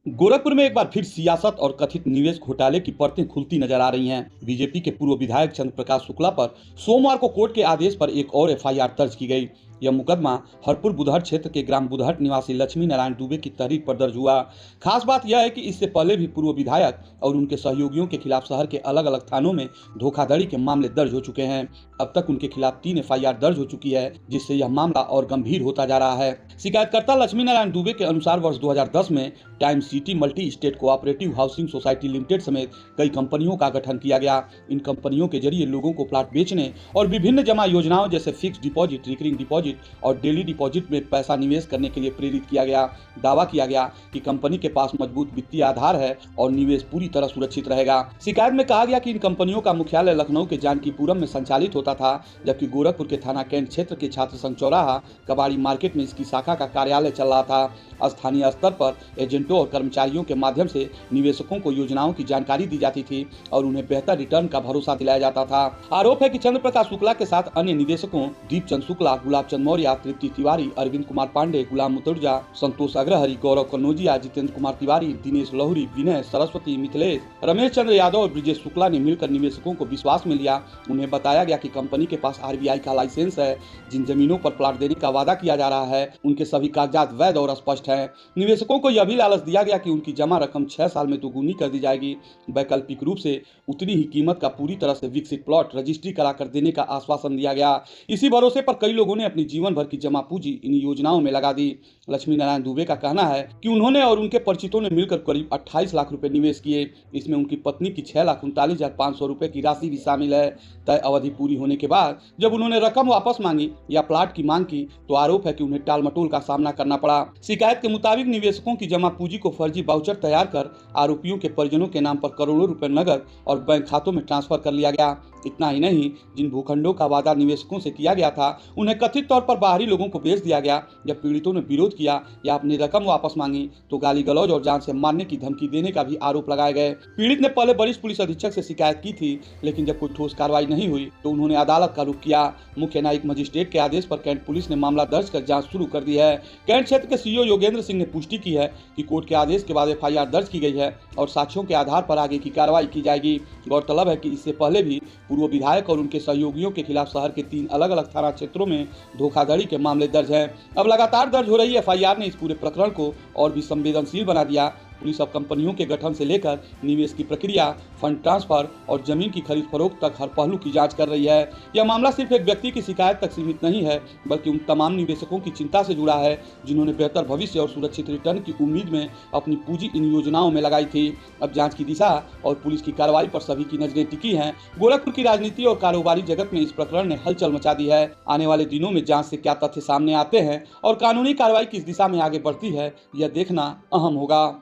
गोरखपुर में एक बार फिर सियासत और कथित निवेश घोटाले की परतें खुलती नजर आ रही हैं। बीजेपी के पूर्व विधायक चंद्र प्रकाश शुक्ला पर सोमवार को कोर्ट के आदेश पर एक और एफआईआर दर्ज की गई। यह मुकदमा हरपुर बुधहट क्षेत्र के ग्राम बुधहट निवासी लक्ष्मी नारायण दुबे की तहरीर पर दर्ज हुआ। खास बात यह है कि इससे पहले भी पूर्व विधायक और उनके सहयोगियों के खिलाफ शहर के अलग अलग थानों में धोखाधड़ी के मामले दर्ज हो चुके हैं। अब तक उनके खिलाफ 3 एफआईआर दर्ज हो चुकी है, जिससे यह मामला और गंभीर होता जा रहा है। शिकायतकर्ता लक्ष्मी नारायण दुबे के अनुसार वर्ष 2010 में time city multi state cooperative housing society limited समेत कई कंपनियों का गठन किया गया। इन कंपनियों के जरिए लोगों को प्लाट बेचने और विभिन्न जमा योजनाओं जैसे फिक्स डिपॉजिट, रिकरिंग डिपॉजिट और डेली डिपॉजिट में पैसा निवेश करने के लिए प्रेरित किया गया। दावा किया गया कि कंपनी के पास मजबूत वित्तीय आधार है और निवेश पूरी तरह सुरक्षित रहेगा। शिकायत में कहा गया कि इन कंपनियों का मुख्यालय लखनऊ के जानकीपुरम में संचालित होता था, जबकि गोरखपुर के थाना कैंट क्षेत्र के छात्र संघ चौराहा कबाड़ी मार्केट में इसकी शाखा का कार्यालय चल रहा था। स्थानीय स्तर पर एजेंटों और कर्मचारियों के माध्यम से निवेशकों को योजनाओं की जानकारी दी जाती थी और उन्हें बेहतर रिटर्न का भरोसा दिलाया जाता था। आरोप है कि चंद्र प्रकाश शुक्ला के साथ अन्य निवेशकों दीपचंद शुक्ला, गुलाब चंद मौर्य, तृप्ति तिवारी, अरविंद कुमार पांडे, गुलाम मुतुर्जा, संतोष अग्रहरि, गौरव कन्नौजिया, जितेंद्र कुमार तिवारी, दिनेश लहुरी, विनय सरस्वती, मिथिलेश, रमेश चंद्र यादव और ब्रिजेश शुक्ला ने मिलकर निवेशकों को विश्वास में लिया। उन्हें बताया गया कि कंपनी के पास आरबीआई का लाइसेंस है। जिन जमीनों पर प्लाट देने का वादा किया जा रहा है उनके सभी कागजात वैध और स्पष्ट हैं। निवेशकों को यह भी लालच दिया गया कि उनकी जमा रकम 6 साल में दोगुनी कर दी जाएगी। वैकल्पिक रूप से उतनी ही कीमत का पूरी तरह से विकसित प्लॉट रजिस्ट्री कराकर देने का आश्वासन दिया गया। इसी भरोसे पर कई लोगों ने अपनी जीवन भर की जमा पूंजी इन योजनाओं में लगा दी। लक्ष्मी नारायण दुबे का कहना है कि उन्होंने और उनके परिचितों ने मिलकर करीब 28 लाख रुपए निवेश किए। इसमें उनकी पत्नी की 6,39,500 रुपए की राशि भी शामिल है। तय अवधि पूरी होने के बाद जब उन्होंने रकम वापस मांगी या प्लाट की मांग की तो आरोप है कि उन्हें टालमटोल का सामना करना पड़ा। शिकायत के मुताबिक निवेशकों की जमा पूंजी को फर्जी वाउचर तैयार कर आरोपियों के परिजनों के नाम पर करोड़ों रुपए नगद और बैंक खातों में ट्रांसफर कर लिया गया। इतना ही नहीं, जिन भूखंडों का वादा निवेशकों से किया गया था उन्हें कथित तौर पर बाहरी लोगों को बेच दिया गया। जब पीड़ितों ने विरोध किया या अपनी रकम वापस मांगी तो गाली गलौज और जान से मारने की धमकी देने का भी आरोप लगाए गए। पीड़ित ने पहले वरिष्ठ पुलिस अधीक्षक से शिकायत की थी, लेकिन जब कोई ठोस कार्रवाई नहीं हुई तो उन्होंने अदालत का रुख किया। मुख्य न्यायिक मजिस्ट्रेट के आदेश पर कैंट पुलिस ने मामला दर्ज कर जांच शुरू कर दी है। कैंट क्षेत्र के सीईओ योगेंद्र सिंह ने पुष्टि की है कि कोर्ट के आदेश के बाद एफआईआर दर्ज की गई है और साक्ष्यों के आधार पर आगे की कार्रवाई की जाएगी। गौरतलब है कि इससे पहले भी पूर्व विधायक और उनके सहयोगियों के खिलाफ शहर के 3 अलग अलग थाना क्षेत्रों में धोखाधड़ी के मामले दर्ज हैं। अब लगातार दर्ज हो रही एफआईआर ने इस पूरे प्रकरण को और भी संवेदनशील बना दिया। पुलिस अब कंपनियों के गठन से लेकर निवेश की प्रक्रिया, फंड ट्रांसफर और जमीन की खरीद फरोख्त तक हर पहलू की जांच कर रही है। यह मामला सिर्फ एक व्यक्ति की शिकायत तक सीमित नहीं है, बल्कि उन तमाम निवेशकों की चिंता से जुड़ा है जिन्होंने बेहतर भविष्य और सुरक्षित रिटर्न की उम्मीद में अपनी पूंजी इन योजनाओं में लगाई थी। अब जांच की दिशा और पुलिस की कार्रवाई पर सभी की नजरें टिकी हैं। गोरखपुर की राजनीति और कारोबारी जगत में इस प्रकरण ने हलचल मचा दी है। आने वाले दिनों में जांच से क्या तथ्य सामने आते हैं और कानूनी कार्रवाई किस दिशा में आगे बढ़ती है, यह देखना अहम होगा।